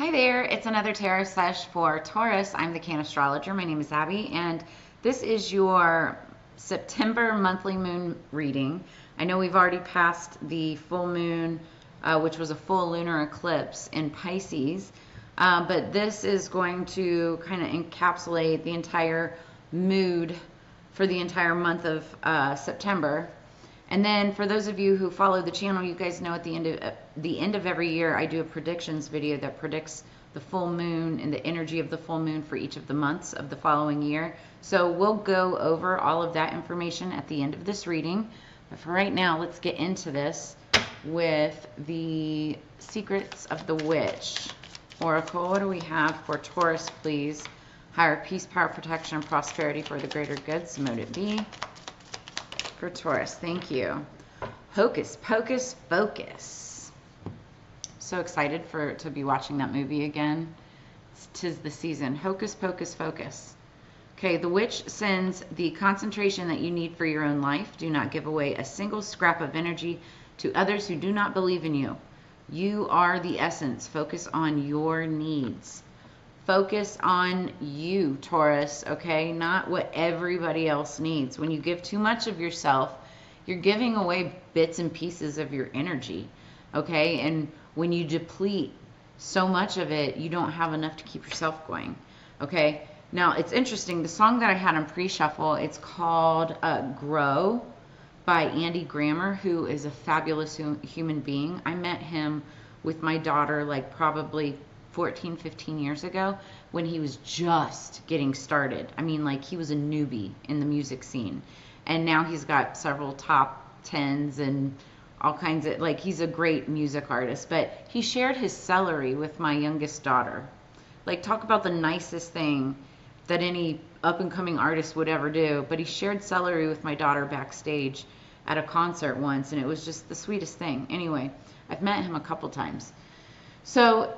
Hi there, it's another tarot sesh for Taurus. I'm the Cannastrologer. My name is Abby, and this is your September monthly moon reading. I know we've already passed the full moon, which was a full lunar eclipse in Pisces, but this is going to kind of encapsulate the entire mood for the entire month of September. And then for those of you who follow the channel, you guys know at the end of every year, I do a predictions video that predicts the full moon and the energy of the full moon for each of the months of the following year. So we'll go over all of that information at the end of this reading. But for right now, let's get into this with the Secrets of the Witch Oracle. What do we have for Taurus, please? Higher peace, power, protection, and prosperity for the greater good. So mote it be. For Taurus, thank you. Hocus Pocus Focus. So excited to be watching that movie again. 'Tis the season. Hocus Pocus Focus. Okay, the witch sends the concentration that you need for your own life. Do not give away a single scrap of energy to others who do not believe in you. You are the essence. Focus on your needs. Focus on you, Taurus, okay? Not what everybody else needs. When you give too much of yourself, you're giving away bits and pieces of your energy, okay? And when you deplete so much of it, you don't have enough to keep yourself going, okay? Now, it's interesting. The song that I had on pre-shuffle, it's called Grow by Andy Grammer, who is a fabulous human being. I met him with my daughter like probably 14, 15 years ago when he was just getting started. I mean, like, he was a newbie in the music scene. And now he's got several top 10s and all kinds of, like, he's a great music artist. But he shared his celery with my youngest daughter. Like, talk about the nicest thing that any up-and-coming artist would ever do. But he shared celery with my daughter backstage at a concert once, and it was just the sweetest thing. Anyway, I've met him a couple times. So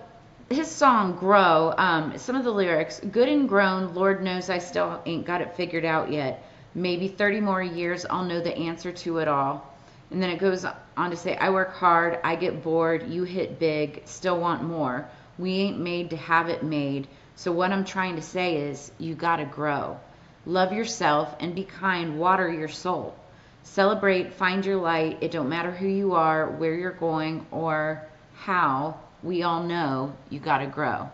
his song, Grow, some of the lyrics, good and grown, Lord knows I still ain't got it figured out yet. Maybe 30 more years, I'll know the answer to it all. And then it goes on to say, I work hard, I get bored, you hit big, still want more. We ain't made to have it made. So what I'm trying to say is, you gotta grow. Love yourself and be kind, water your soul. Celebrate, find your light. It don't matter who you are, where you're going, or how. We all know you got to grow.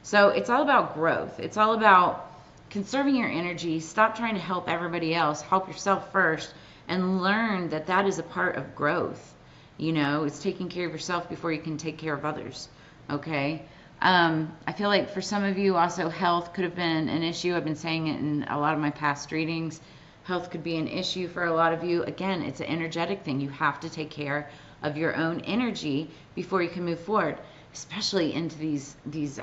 So it's all about growth. It's all about conserving your energy. Stop trying to help everybody else. Help yourself first and learn that that is a part of growth. You know, it's taking care of yourself before you can take care of others. Okay. I feel like for some of you also health could have been an issue. I've been saying it in a lot of my past readings. Health could be an issue for a lot of you. Again, it's an energetic thing. You have to take care of your own energy before you can move forward, especially into these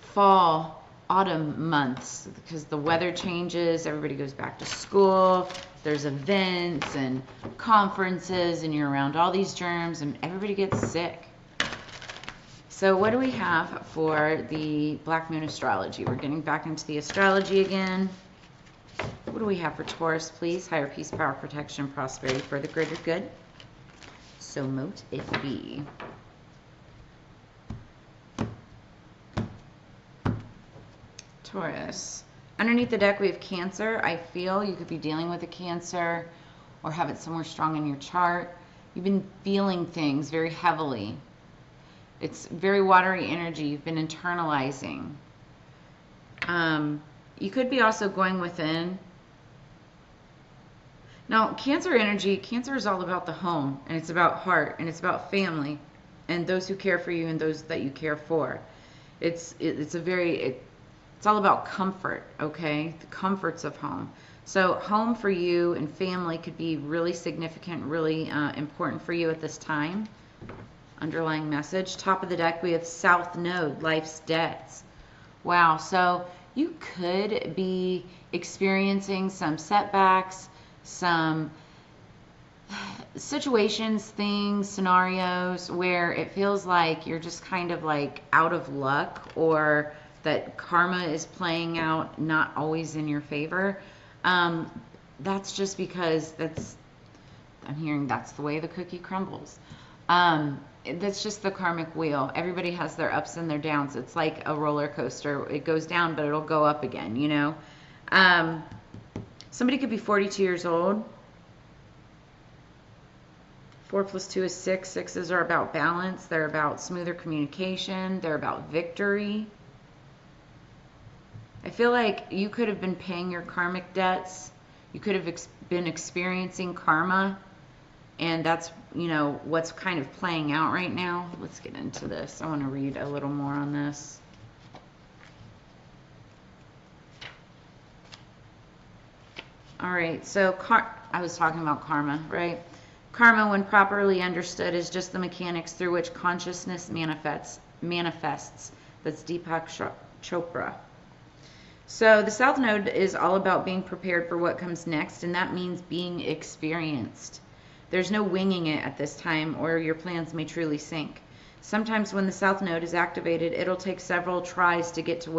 fall, autumn months, because the weather changes, everybody goes back to school, there's events and conferences, and you're around all these germs, and everybody gets sick. So what do we have for the Black Moon Astrology? We're getting back into the astrology again. What do we have for Taurus, please? Higher peace, power, protection, prosperity for the greater good. So mote it be. Taurus. Underneath the deck we have Cancer. I feel you could be dealing with a Cancer or have it somewhere strong in your chart. You've been feeling things very heavily. It's very watery energy. You've been internalizing. You could be also going within. Now, Cancer energy, Cancer is all about the home, and it's about heart, and it's about family, and those who care for you and those that you care for. It's all about comfort, okay? The comforts of home. So home for you and family could be really significant, really important for you at this time. Underlying message. Top of the deck, we have South Node, life's debts. Wow, so you could be experiencing some setbacks, some situations, things, scenarios where it feels like you're just kind of like out of luck, or that karma is playing out not always in your favor. That's just because I'm hearing that's the way the cookie crumbles. That's just the karmic wheel. Everybody has their ups and their downs. It's like a roller coaster. It goes down, but it'll go up again, you know? Somebody could be 42 years old. 4 plus 2 is 6. Sixes are about balance. They're about smoother communication. They're about victory. I feel like you could have been paying your karmic debts. You could have been experiencing karma. And that's, you know, what's kind of playing out right now. Let's get into this. I want to read a little more on this. All right, so I was talking about karma, right? Karma, when properly understood, is just the mechanics through which consciousness manifests. That's Deepak Chopra. So the South Node is all about being prepared for what comes next, and that means being experienced. There's no winging it at this time, or your plans may truly sink. Sometimes when the South Node is activated, it'll take several tries to get to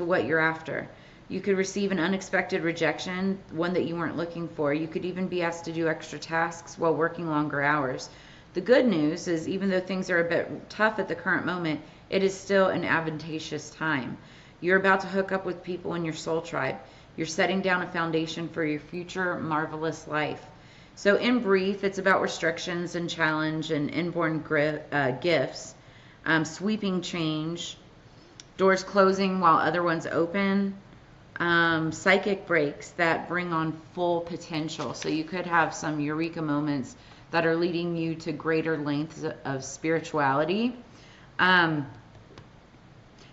what you're after. You could receive an unexpected rejection, one that you weren't looking for. You could even be asked to do extra tasks while working longer hours. The good news is, even though things are a bit tough at the current moment, it is still an advantageous time. You're about to hook up with people in your soul tribe. You're setting down a foundation for your future marvelous life. So in brief, it's about restrictions and challenge and inborn gifts, sweeping change, doors closing while other ones open, psychic breaks that bring on full potential. So you could have some eureka moments that are leading you to greater lengths of spirituality. And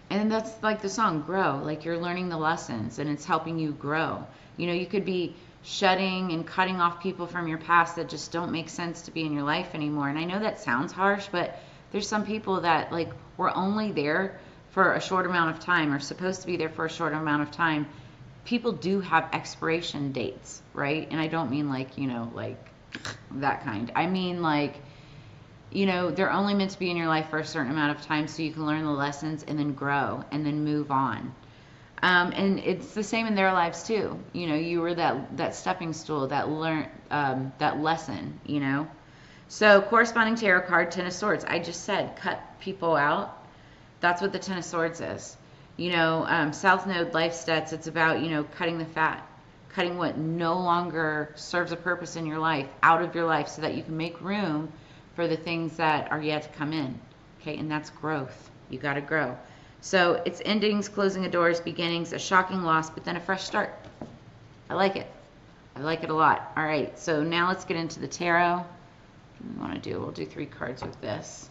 that's like the song, Grow. Like you're learning the lessons and it's helping you grow. You know, you could be shedding and cutting off people from your past that just don't make sense to be in your life anymore. And I know that sounds harsh, but there's some people that like were only there for a short amount of time, or supposed to be there for a short amount of time. People do have expiration dates, right? And I don't mean like, you know, like that kind. I mean like, you know, they're only meant to be in your life for a certain amount of time so you can learn the lessons and then grow and then move on. And it's the same in their lives too. You know, you were that stepping stool, that lesson, you know. So corresponding tarot card, Ten of Swords. I just said cut people out. That's what the Ten of Swords is. You know, South Node life stats, it's about, you know, cutting the fat, cutting what no longer serves a purpose in your life out of your life so that you can make room for the things that are yet to come in. Okay, and that's growth. You got to grow. So it's endings, closing of doors, beginnings, a shocking loss, but then a fresh start. I like it. I like it a lot. All right, so now let's get into the tarot. What do we want to do? We'll do 3 cards with this.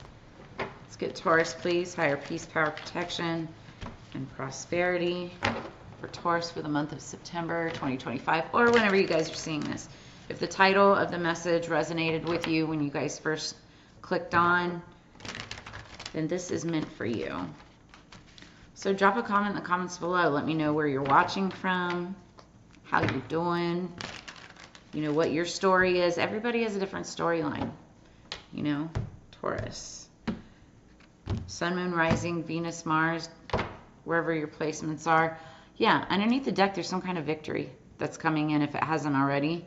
Let's get Taurus, please. Higher peace, power, protection, and prosperity for Taurus for the month of September 2025, or whenever you guys are seeing this. If the title of the message resonated with you when you guys first clicked on, then this is meant for you. So drop a comment in the comments below. Let me know where you're watching from, how you're doing, you know, what your story is. Everybody has a different storyline, you know. Taurus. Sun, Moon, Rising, Venus, Mars, wherever your placements are. Yeah, underneath the deck, there's some kind of victory that's coming in if it hasn't already.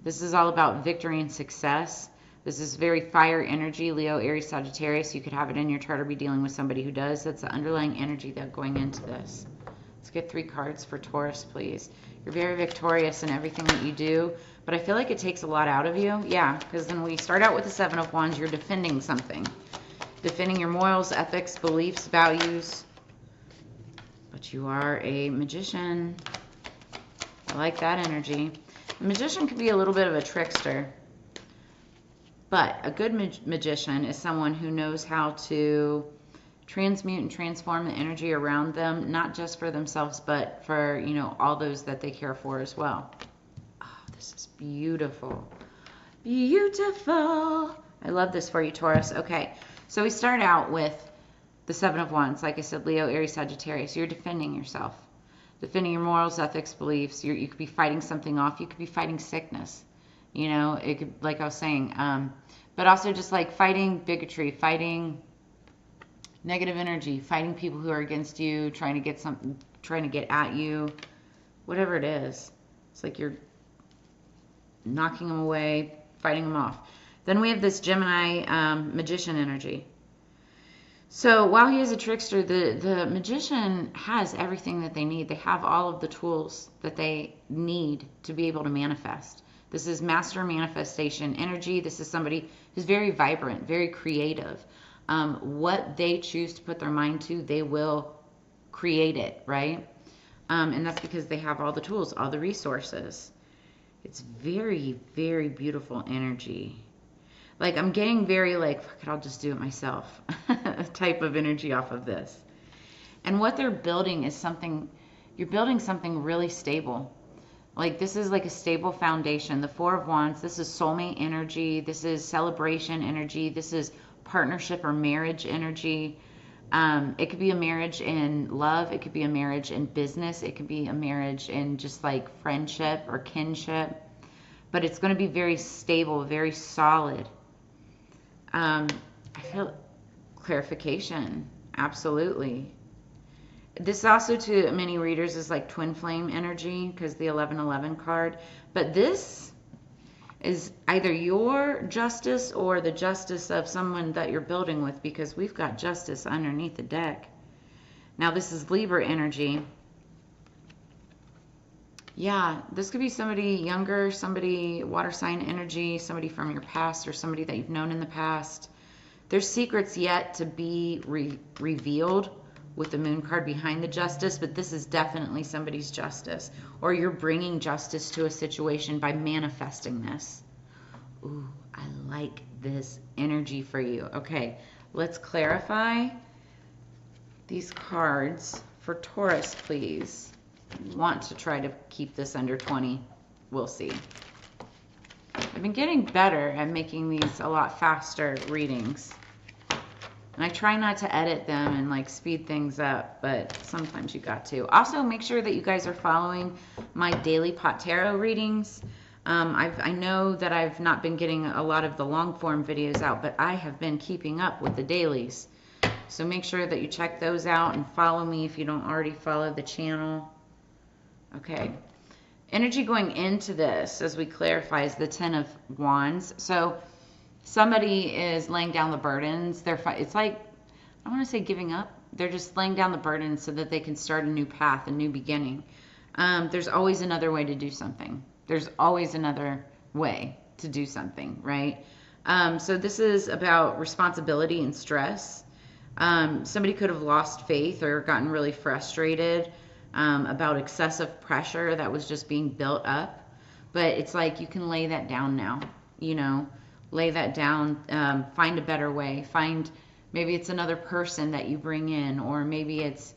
This is all about victory and success. This is very fire energy, Leo, Aries, Sagittarius. You could have it in your chart or be dealing with somebody who does. That's the underlying energy that's going into this. Let's get 3 cards for Taurus, please. You're very victorious in everything that you do, but I feel like it takes a lot out of you. Yeah, because then we start out with the 7 of Wands. You're defending something. Defending your morals, ethics, beliefs, values. But you are a magician. I like that energy. A magician can be a little bit of a trickster. But a good magician is someone who knows how to transmute and transform the energy around them, not just for themselves, but for, you know, all those that they care for as well. Oh, this is beautiful. Beautiful. I love this for you, Taurus. Okay, so we start out with the 7 of Wands. Like I said, Leo, Aries, Sagittarius. You're defending yourself. Defending your morals, ethics, beliefs. You could be fighting something off. You could be fighting sickness. You know, it could, like I was saying, but also just like fighting bigotry, fighting negative energy, fighting people who are against you, trying to get at you, whatever it is. It's like you're knocking them away, fighting them off. Then we have this Gemini magician energy. So while he is a trickster, the magician has everything that they need. They have all of the tools that they need to be able to manifest. This is master manifestation energy. This is somebody who's very vibrant, very creative. What they choose to put their mind to, they will create it, right? And that's because they have all the tools, all the resources. It's very, very beautiful energy. Like, I'm getting very, like, fuck it, I'll just do it myself type of energy off of this. And what they're building is something, you're building something really stable. Like, this is like a stable foundation. The Four of Wands, this is soulmate energy. This is celebration energy. This is partnership or marriage energy. It could be a marriage in love. It could be a marriage in business. It could be a marriage in just like friendship or kinship. But it's going to be very stable, very solid. I feel clarification. Absolutely. This also to many readers is like twin flame energy because the 1111 card. But this is either your justice or the justice of someone that you're building with, because we've got justice underneath the deck. Now this is Libra energy. Yeah, this could be somebody younger, somebody water sign energy, somebody from your past or somebody that you've known in the past. There's secrets yet to be revealed with the moon card behind the justice, but this is definitely somebody's justice. Or you're bringing justice to a situation by manifesting this. Ooh, I like this energy for you. Okay, let's clarify these cards for Taurus, please. Want to try to keep this under 20. We'll see. I've been getting better at making these a lot faster readings. And I try not to edit them and like speed things up, but sometimes you got to. Also, make sure that you guys are following my daily pot tarot readings. I know that I've not been getting a lot of the long form videos out, but I have been keeping up with the dailies. So make sure that you check those out and follow me if you don't already follow the channel. Okay. Energy going into this, as we clarify, is the Ten of Wands. So somebody is laying down the burdens. It's like, I want to say giving up. They're just laying down the burdens so that they can start a new path, a new beginning. There's always another way to do something. There's always another way to do something, right? So this is about responsibility and stress. Somebody could have lost faith or gotten really frustrated about excessive pressure that was just being built up. But it's like you can lay that down now, you know, lay that down, find a better way, maybe it's another person that you bring in, or maybe it's,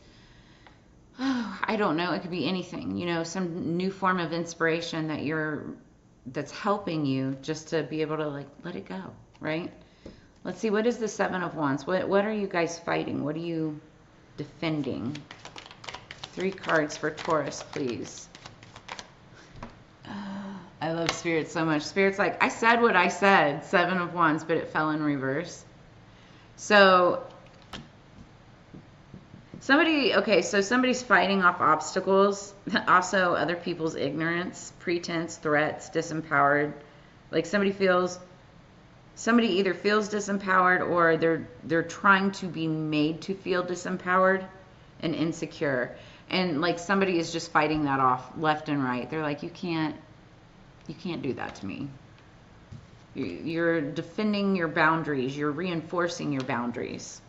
I don't know, it could be anything, you know, some new form of inspiration that's helping you just to be able to like let it go, right? Let's see, what is the Seven of Wands? What are you guys fighting? What are you defending? 3 cards for Taurus, please. I love Spirit so much. Spirit's like, I said what I said, 7 of Wands, but it fell in reverse. So somebody's fighting off obstacles. Also, other people's ignorance, pretense, threats, disempowered. Like somebody either feels disempowered or they're trying to be made to feel disempowered and insecure. And like somebody is just fighting that off left and right. They're like, you can't do that to me. You're defending your boundaries. You're reinforcing your boundaries.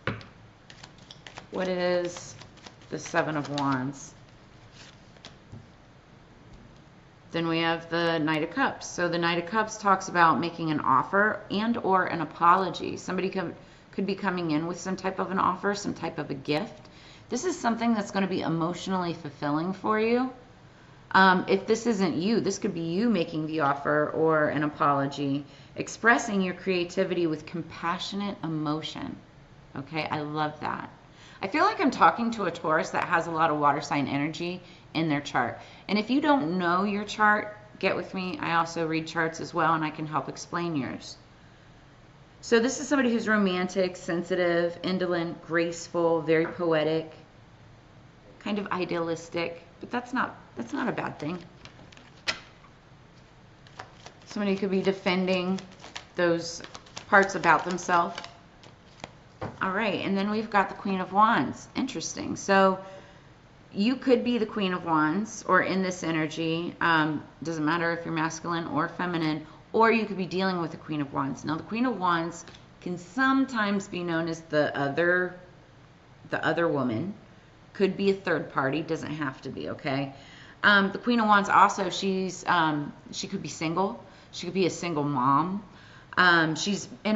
What is the Seven of Wands? Then we have the Knight of Cups. So the Knight of Cups talks about making an offer and or an apology. Somebody could be coming in with some type of an offer, some type of a gift. This is something that's going to be emotionally fulfilling for you. If this isn't you, this could be you making the offer or an apology, expressing your creativity with compassionate emotion. Okay, I love that. I feel like I'm talking to a Taurus that has a lot of water sign energy in their chart. And if you don't know your chart, get with me. I also read charts as well, and I can help explain yours. So this is somebody who's romantic, sensitive, indolent, graceful, very poetic, kind of idealistic, but that's not a bad thing. Somebody could be defending those parts about themselves. All right, and then we've got the Queen of Wands. Interesting. So you could be the Queen of Wands or in this energy. Doesn't matter if you're masculine or feminine, or you could be dealing with the Queen of Wands. Now, the Queen of Wands can sometimes be known as the other woman. Could be a third party, doesn't have to be, okay? The Queen of Wands also, she could be single. She could be a single mom. And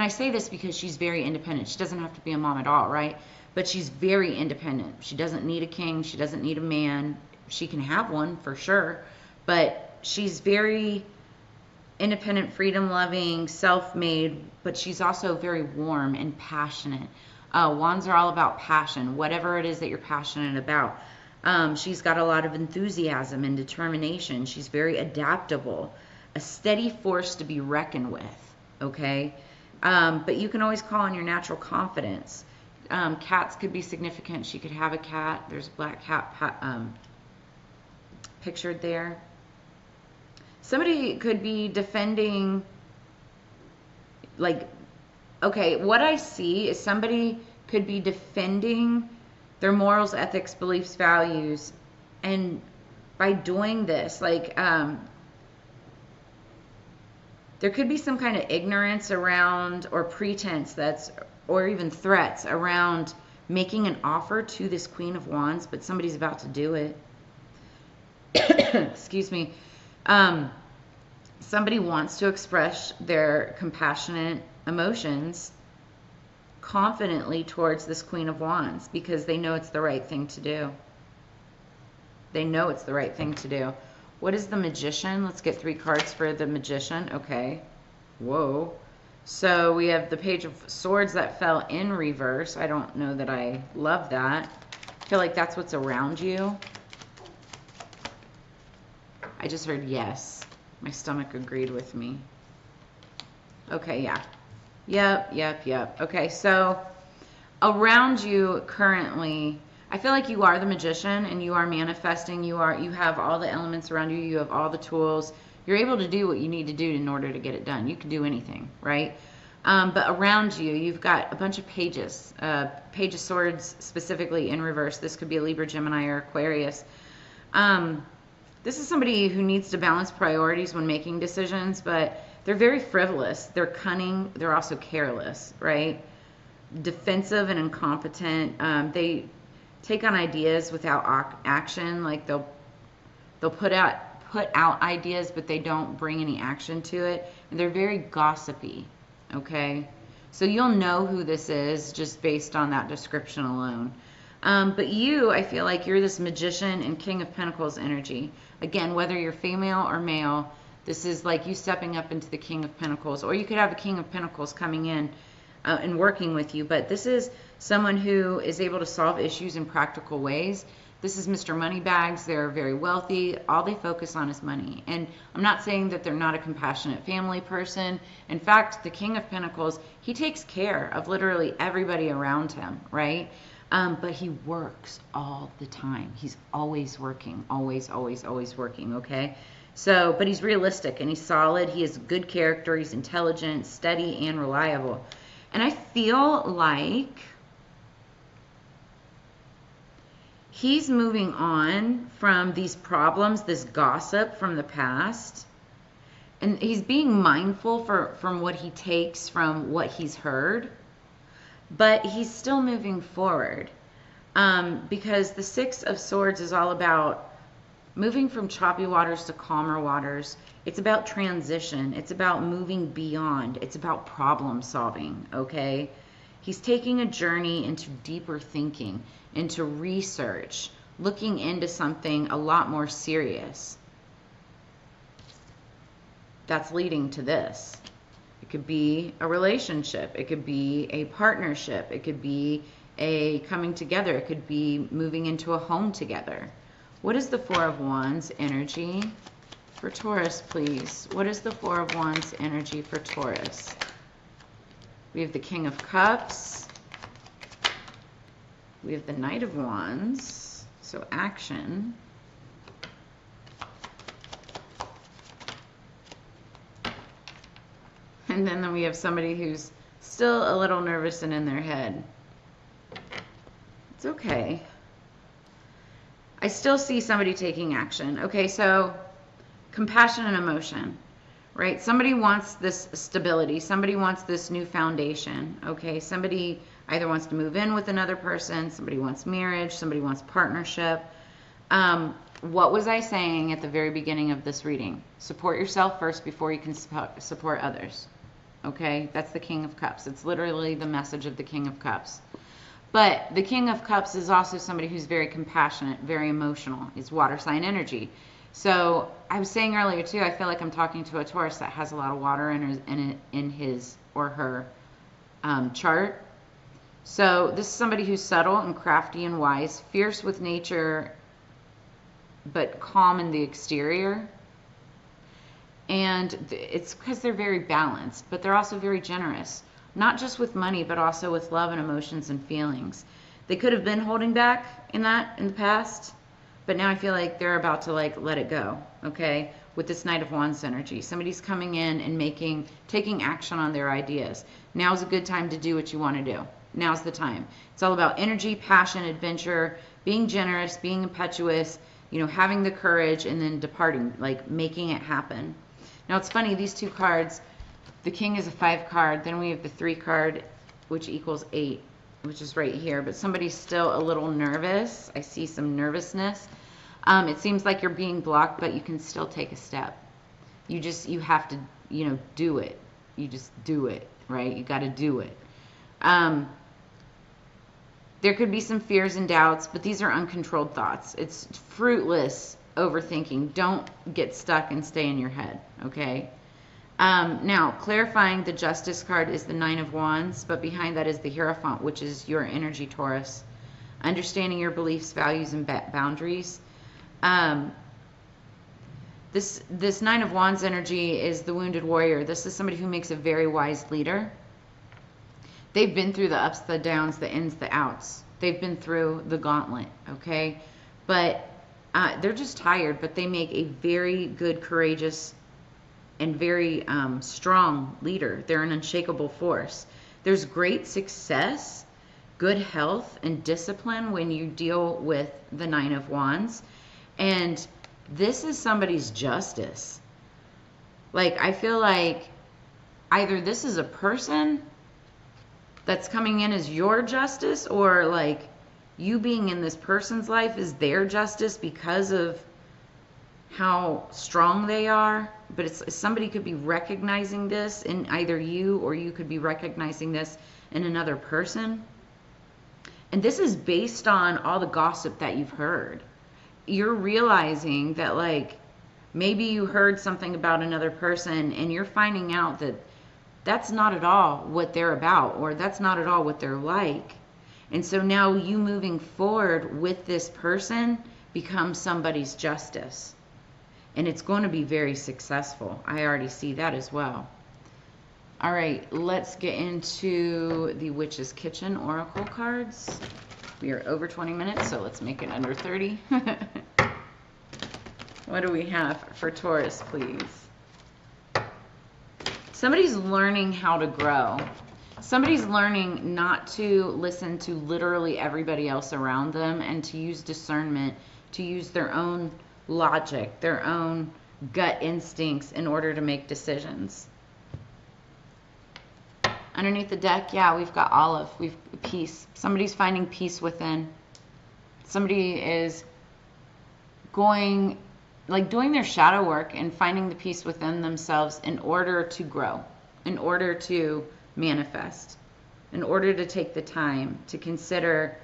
I say this because she's very independent. She doesn't have to be a mom at all, right? But she's very independent. She doesn't need a king. She doesn't need a man. She can have one for sure, but she's very independent, freedom-loving, self-made, but she's also very warm and passionate. Wands are all about passion, whatever it is that you're passionate about. She's got a lot of enthusiasm and determination. She's very adaptable, a steady force to be reckoned with, okay? But you can always call on your natural confidence. Cats could be significant. She could have a cat. There's a black cat pictured there. Somebody could be defending, like, okay, what I see is somebody could be defending their morals, ethics, beliefs, values, and by doing this, like, there could be some kind of ignorance around, or pretense or even threats around making an offer to this Queen of Wands, but somebody's about to do it. Excuse me. Somebody wants to express their compassionate emotions confidently towards this Queen of Wands because they know it's the right thing to do. They know it's the right thing to do. What is the Magician? Let's get 3 cards for the Magician. Okay. Whoa. So we have the Page of Swords that fell in reverse. I don't know that I love that. I feel like that's what's around you. I just heard yes. My stomach agreed with me. Okay, yeah. Yep. Okay, so around you currently, I feel like you are the Magician and you are manifesting. You have all the elements around you. You have all the tools. You're able to do what you need to do in order to get it done. You can do anything, right? But around you, you've got a bunch of pages. Page of Swords specifically in reverse. This could be a Libra, Gemini, or Aquarius. This is somebody who needs to balance priorities when making decisions, but they're very frivolous. They're cunning. They're also careless, right? Defensive and incompetent. They take on ideas without action. Like they'll put out ideas, but they don't bring any action to it. And they're very gossipy, okay? So you'll know who this is just based on that description alone. But you, I feel like you're this Magician and King of Pentacles energy. Again, whether you're female or male, this is like you stepping up into the King of Pentacles. Or you could have a King of Pentacles coming in and working with you. But this is someone who is able to solve issues in practical ways. This is Mr. Moneybags. They're very wealthy. All they focus on is money. And I'm not saying that they're not a compassionate family person. In fact, the King of Pentacles, he takes care of literally everybody around him, right? But he works all the time. He's always working, always working, okay? So, but he's realistic and he's solid. He has good character. He's intelligent, steady, and reliable. And I feel like he's moving on from these problems, this gossip from the past. And he's being mindful from what he takes from what he's heard. But he's still moving forward because the Six of Swords is all about moving from choppy waters to calmer waters. It's about transition. It's about moving beyond. It's about problem solving, okay? He's taking a journey into deeper thinking, into research, looking into something a lot more serious. That's leading to this. It could be a relationship. It could be a partnership. It could be a coming together. It could be moving into a home together. What is the Four of Wands energy for Taurus, please? What is the Four of Wands energy for Taurus? We have the King of Cups. We have the Knight of Wands. So action. And then we have somebody who's still a little nervous and in their head. It's okay. I still see somebody taking action. Okay, so compassion and emotion, right? Somebody wants this stability. Somebody wants this new foundation, okay? Somebody either wants to move in with another person. Somebody wants marriage. Somebody wants partnership. What was I saying at the very beginning of this reading? Support yourself first before you can support others, okay? That's the King of Cups. It's literally the message of the King of Cups. But the King of Cups is also somebody who's very compassionate, very emotional. It's water sign energy. So I was saying earlier too, I feel like I'm talking to a Taurus that has a lot of water in his or her chart. So this is somebody who's subtle and crafty and wise, fierce with nature, but calm in the exterior. And it's because they're very balanced, but they're also very generous. Not just with money, but also with love and emotions and feelings. They could have been holding back in the past, but now I feel like they're about to let it go, okay? With this Knight of Wands energy. Somebody's coming in and taking action on their ideas. Now's a good time to do what you want to do. Now's the time. It's all about energy, passion, adventure, being generous, being impetuous, having the courage, and then departing, making it happen. Now it's funny, these two cards, the King is a 5 card, then we have the 3 card, which equals 8, which is right here. But somebody's still a little nervous. I see some nervousness. It seems like you're being blocked, but you can still take a step. You have to, do it. You just do it, right? You got to do it. There could be some fears and doubts, but these are uncontrolled thoughts. It's fruitless overthinking. Don't get stuck and stay in your head, okay? Now, clarifying the Justice card is the 9 of Wands, but behind that is the Hierophant, which is your energy, Taurus. Understanding your beliefs, values, and boundaries. This 9 of Wands energy is the wounded warrior. This is somebody who makes a very wise leader. They've been through the ups, the downs, the ins, the outs. They've been through the gauntlet, okay? But they're just tired, but they make a very good, courageous, and very strong leader. They're an unshakable force. There's great success, good health, and discipline when you deal with the 9 of Wands. And this is somebody's justice. I feel like either this is a person that's coming in as your justice, or you being in this person's life is their justice because of how strong they are. But somebody could be recognizing this in either you, or you could be recognizing this in another person. And this is based on all the gossip that you've heard. You're realizing that maybe you heard something about another person, and you're finding out that that's not at all what they're about, or that's not at all what they're like. And so now you moving forward with this person becomes somebody's justice. And it's going to be very successful. I already see that as well. All right, let's get into the Witch's Kitchen Oracle cards. We are over 20 minutes, so let's make it under 30. What do we have for Taurus, please? Somebody's learning how to grow. Somebody's learning not to listen to literally everybody else around them, and to use discernment, to use their own logic, their own gut instincts in order to make decisions. Underneath the deck, yeah, we've got Olive. We've peace. Somebody's finding peace within. Somebody is going, doing their shadow work and finding the peace within themselves in order to grow, in order to manifest, in order to take the time to consider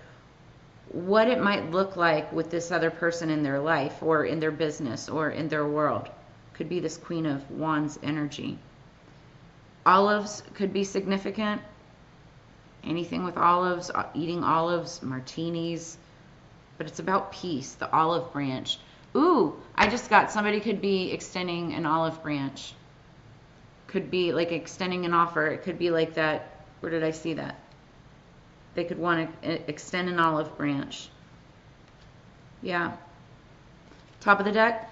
what it might look like with this other person in their life, or in their business, or in their world. Could be this Queen of Wands energy. Olives could be significant. Anything with olives, eating olives, martinis. But it's about peace, the olive branch. Ooh, I just got, somebody could be extending an olive branch. Could be extending an offer. It could be like that. Where did I see that? They could want to extend an olive branch. Yeah. Top of the deck.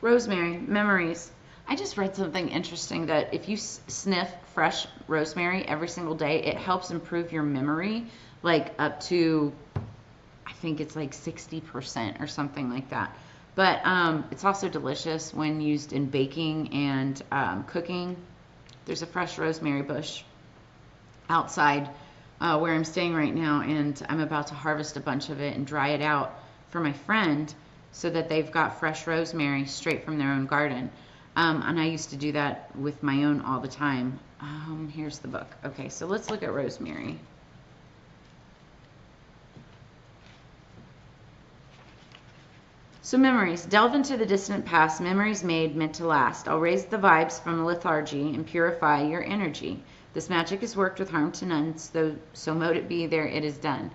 Rosemary, memories. I just read something interesting that if you sniff fresh rosemary every single day, it helps improve your memory, like up to, I think it's like 60% or something like that. But it's also delicious when used in baking and cooking. There's a fresh rosemary bush outside where I'm staying right now, and I'm about to harvest a bunch of it and dry it out for my friend so that they've got fresh rosemary straight from their own garden. And I used to do that with my own all the time. Here's the book. Okay, so let's look at rosemary. So memories. Delve into the distant past. Memories made, meant to last. I'll raise the vibes from lethargy and purify your energy. This magic is worked with harm to none, so mote it be, there it is done.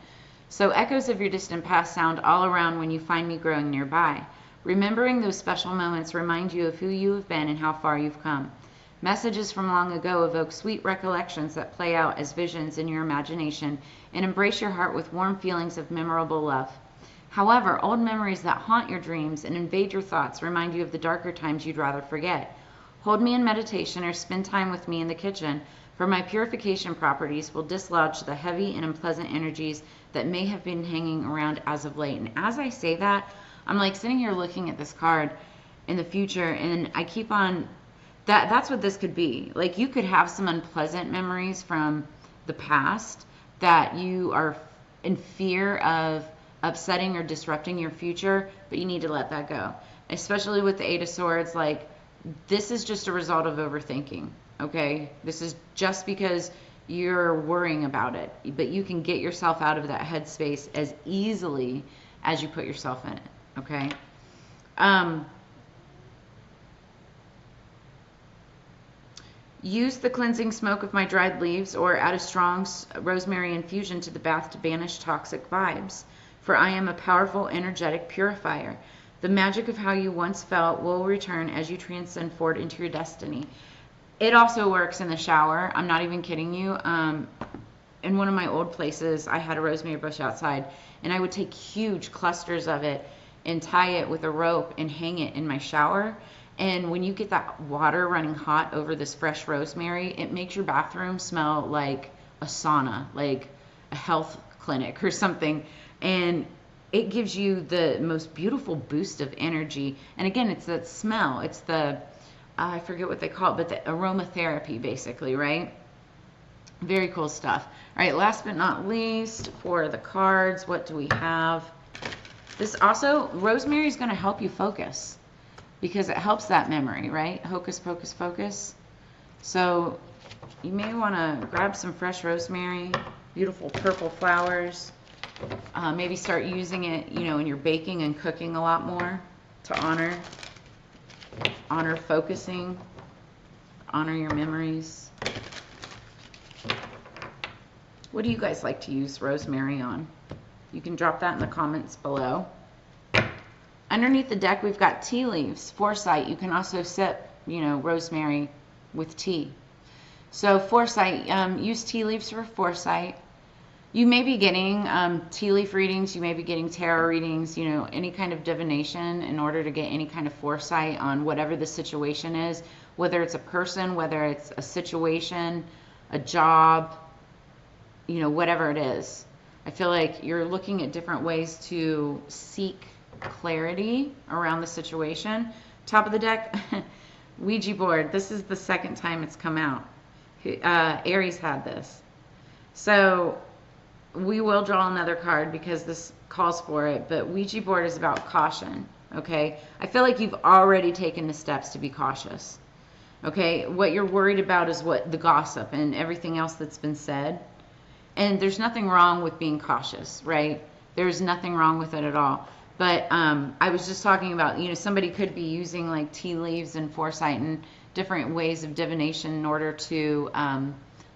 So echoes of your distant past sound all around when you find me growing nearby. Remembering those special moments remind you of who you have been and how far you've come. Messages from long ago evoke sweet recollections that play out as visions in your imagination and embrace your heart with warm feelings of memorable love. However, old memories that haunt your dreams and invade your thoughts remind you of the darker times you'd rather forget. Hold me in meditation or spend time with me in the kitchen, for my purification properties will dislodge the heavy and unpleasant energies that may have been hanging around as of late. And as I say that, I'm like sitting here looking at this card in the future, and I keep on, that's what this could be. Like, you could have some unpleasant memories from the past that you are in fear of upsetting or disrupting your future, but you need to let that go. Especially with the Eight of Swords, like, this is just a result of overthinking, okay? This is just because you're worrying about it, but you can get yourself out of that headspace as easily as you put yourself in it. Okay. Use the cleansing smoke of my dried leaves or add a strong rosemary infusion to the bath to banish toxic vibes. For I am a powerful, energetic purifier. The magic of how you once felt will return as you transcend forward into your destiny. It also works in the shower. I'm not even kidding you. In one of my old places, I had a rosemary bush outside, and I would take huge clusters of it and tie it with a rope and hang it in my shower. And when you get that water running hot over this fresh rosemary, it makes your bathroom smell like a sauna, like a health clinic or something. And it gives you the most beautiful boost of energy. And again, it's that smell. It's the, I forget what they call it, but the aromatherapy, basically, right? Very cool stuff. All right, last but not least, for the cards, what do we have? This also, rosemary is going to help you focus because it helps that memory, right? Hocus pocus focus. So you may want to grab some fresh rosemary, beautiful purple flowers. Maybe start using it, you know, in your baking and cooking a lot more to honor focusing, honor your memories. What do you guys like to use rosemary on? You can drop that in the comments below. Underneath the deck, we've got tea leaves, foresight. You can also sip, you know, rosemary with tea. So foresight, use tea leaves for foresight. You may be getting tea leaf readings. You may be getting tarot readings, you know, any kind of divination in order to get any kind of foresight on whatever the situation is, whether it's a person, whether it's a situation, a job, you know, whatever it is. I feel like you're looking at different ways to seek clarity around the situation. Top of the deck, Ouija board. This is the second time it's come out. Aries had this. So we will draw another card because this calls for it, but Ouija board is about caution, okay? I feel like you've already taken the steps to be cautious, okay? What you're worried about is what the gossip and everything else that's been said. And there's nothing wrong with being cautious, right? There's nothing wrong with it at all. But I was just talking about, you know, somebody could be using like tea leaves and foresight and different ways of divination in order to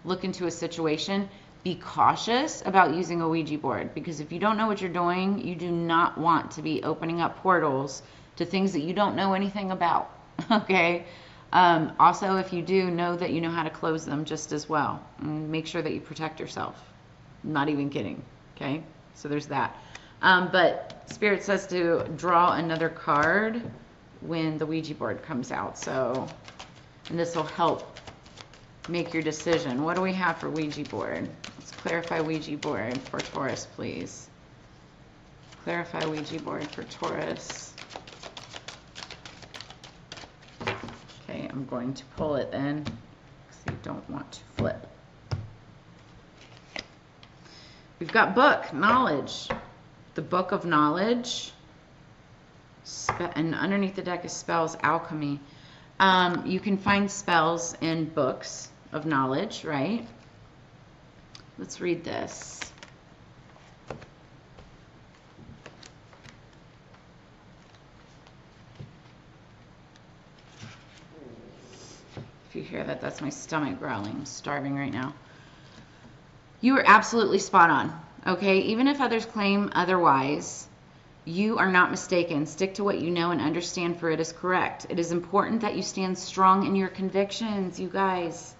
look into a situation. Be cautious about using a Ouija board, because if you don't know what you're doing, you do not want to be opening up portals to things that you don't know anything about, okay? Also, if you do, know that you know how to close them just as well. And make sure that you protect yourself. I'm not even kidding, okay? So there's that. But Spirit says to draw another card. when the Ouija board comes out. So, and this will help make your decision. What do we have for Ouija board? Let's clarify Ouija board for Taurus, please. Clarify Ouija board for Taurus. Okay, I'm going to pull it then because I don't want to flip. We've got book, knowledge. The book of knowledge. And underneath the deck is spells, alchemy. You can find spells in books of knowledge, right? Let's read this. If you hear that, that's my stomach growling. I'm starving right now. You are absolutely spot on, okay? Even if others claim otherwise, you are not mistaken. Stick to what you know and understand, for it is correct. It is important that you stand strong in your convictions, you guys.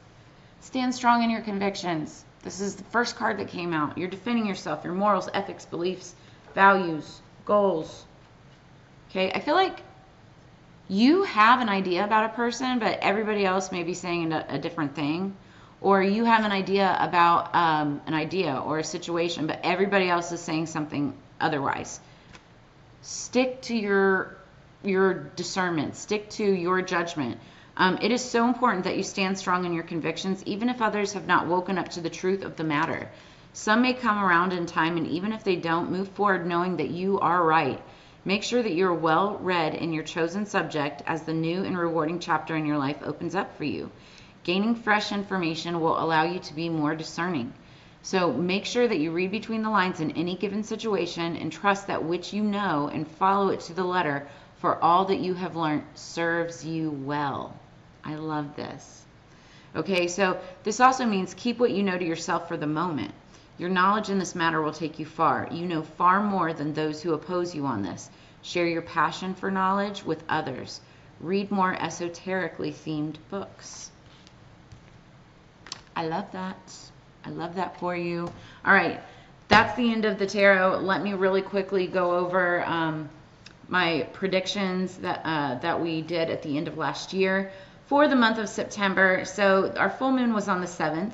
Stand strong in your convictions. This is the first card that came out. You're defending yourself, your morals, ethics, beliefs, values, goals. Okay, I feel like you have an idea about a person, but everybody else may be saying a different thing. Or you have an idea about an idea or a situation, but everybody else is saying something otherwise. Stick to your discernment. Stick to your judgment. It is so important that you stand strong in your convictions, even if others have not woken up to the truth of the matter. Some may come around in time, and even if they don't, move forward knowing that you are right. Make sure that you're well read in your chosen subject as the new and rewarding chapter in your life opens up for you. Gaining fresh information will allow you to be more discerning. So make sure that you read between the lines in any given situation and trust that which you know and follow it to the letter, for all that you have learned serves you well. I love this. Okay, so this also means keep what you know to yourself for the moment. Your knowledge in this matter will take you far. You know far more than those who oppose you on this. Share your passion for knowledge with others. Read more esoterically themed books. I love that. I love that for you. All right, that's the end of the tarot. Let me really quickly go over my predictions that we did at the end of last year for the month of September. So our full moon was on the 7th.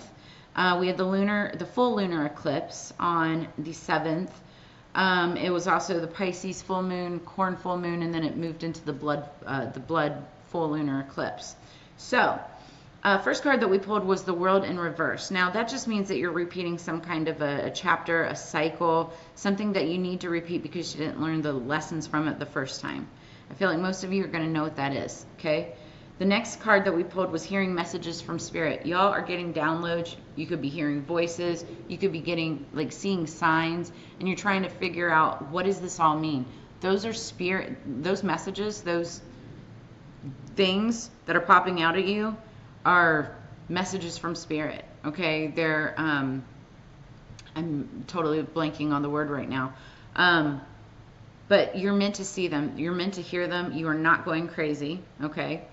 We had the full lunar eclipse on the 7th. It was also the Pisces full moon, corn full moon, and then it moved into the blood full lunar eclipse. So first card that we pulled was the World in Reverse. Now that just means that you're repeating some kind of a chapter, a cycle, something that you need to repeat because you didn't learn the lessons from it the first time. I feel like most of you are going to know what that is, okay? The next card that we pulled was Hearing Messages from Spirit. Y'all are getting downloads. You could be hearing voices. You could be getting, like, seeing signs, and you're trying to figure out, what does this all mean? Those are spirit, those messages, those things that are popping out at you are messages from Spirit, okay? They're, I'm totally blanking on the word right now. But you're meant to see them. You're meant to hear them. You are not going crazy, okay?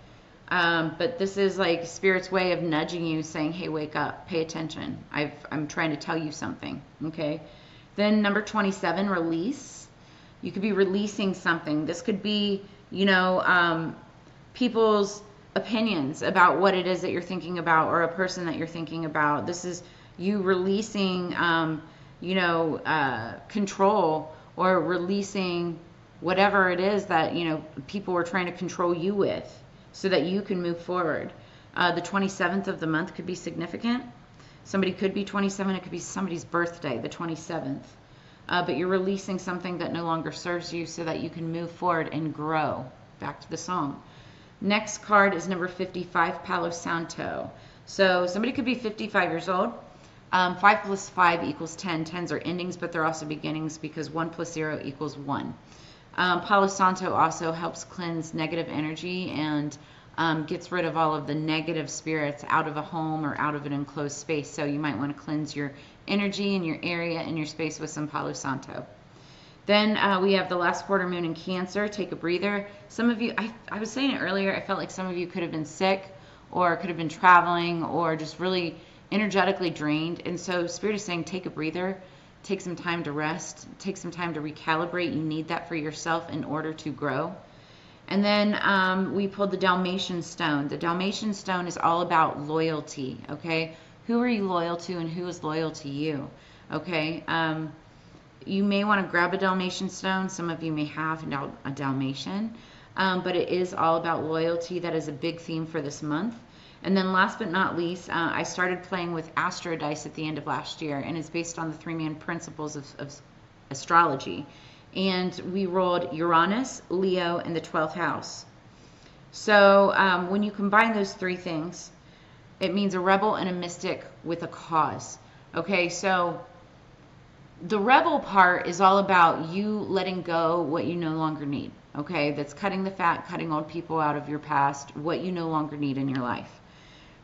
But this is like Spirit's way of nudging you, saying, hey, wake up, pay attention. I'm trying to tell you something, okay? Then number 27, release. You could be releasing something. This could be, you know, people's opinions about what it is that you're thinking about, or a person that you're thinking about. This is you releasing, you know, control, or releasing whatever it is that, you know, people were trying to control you with, so that you can move forward. The 27th of the month could be significant. Somebody could be 27. It could be somebody's birthday, the 27th. But you're releasing something that no longer serves you so that you can move forward and grow. Back to the song. Next card is number 55, Palo Santo. So somebody could be 55 years old. 5 plus 5 equals 10. 10s are endings, but they're also beginnings, because 1 plus 0 equals 1. Palo Santo also helps cleanse negative energy and gets rid of all of the negative spirits out of a home or out of an enclosed space. So you might want to cleanse your energy in your area and your space with some Palo Santo. Then we have the last quarter moon in Cancer. Take a breather. Some of you, I was saying it earlier, I felt like some of you could have been sick, or could have been traveling, or just really energetically drained. And so Spirit is saying, take a breather. Take some time to rest. Take some time to recalibrate. You need that for yourself in order to grow. And then we pulled the Dalmatian stone. The Dalmatian stone is all about loyalty, okay? Who are you loyal to and who is loyal to you, okay? You may want to grab a Dalmatian stone. Some of you may have a Dalmatian, but it is all about loyalty. That is a big theme for this month. And then last but not least, I started playing with Astro Dice at the end of last year, and it's based on the three-man principles of astrology. And we rolled Uranus, Leo, and the 12th house. So when you combine those three things, it means a rebel and a mystic with a cause. Okay, so the rebel part is all about you letting go what you no longer need. Okay, that's cutting the fat, cutting old people out of your past, what you no longer need in your life.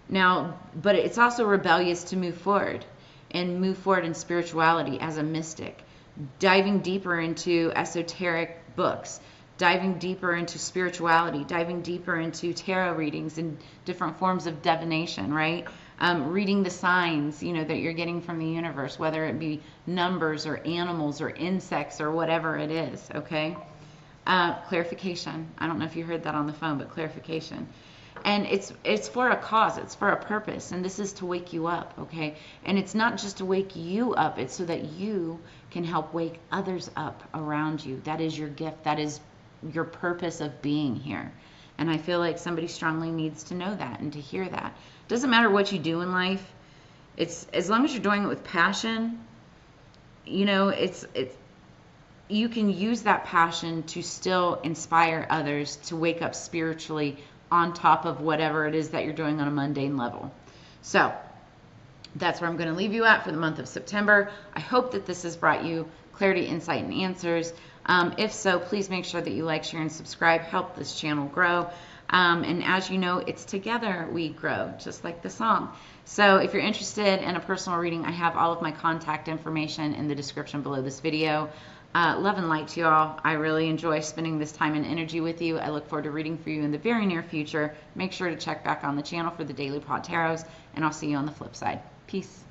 Now, but it's also rebellious to move forward and move forward in spirituality as a mystic, diving deeper into esoteric books, diving deeper into spirituality, diving deeper into tarot readings and different forms of divination, right? Reading the signs, you know, that you're getting from the universe, whether it be numbers or animals or insects or whatever it is, okay? Clarification. I don't know if you heard that on the phone, but clarification. And it's for a cause, it's for a purpose, and this is to wake you up, okay? And it's not just to wake you up, it's so that you can help wake others up around you. That is your gift, that is your purpose of being here. And I feel like somebody strongly needs to know that and to hear that. Doesn't matter what you do in life, it's as long as you're doing it with passion, you know, it's you can use that passion to still inspire others to wake up spiritually on top of whatever it is that you're doing on a mundane level. So that's where I'm going to leave you at for the month of September. I hope that this has brought you clarity, insight, and answers. If so, please make sure that you like, share, and subscribe. Help this channel grow. And as you know, it's together we grow, just like the song. So if you're interested in a personal reading, I have all of my contact information in the description below this video. Love and light to you all. I really enjoy spending this time and energy with you. I look forward to reading for you in the very near future. Make sure to check back on the channel for the daily pot tarots, and I'll see you on the flip side. Peace.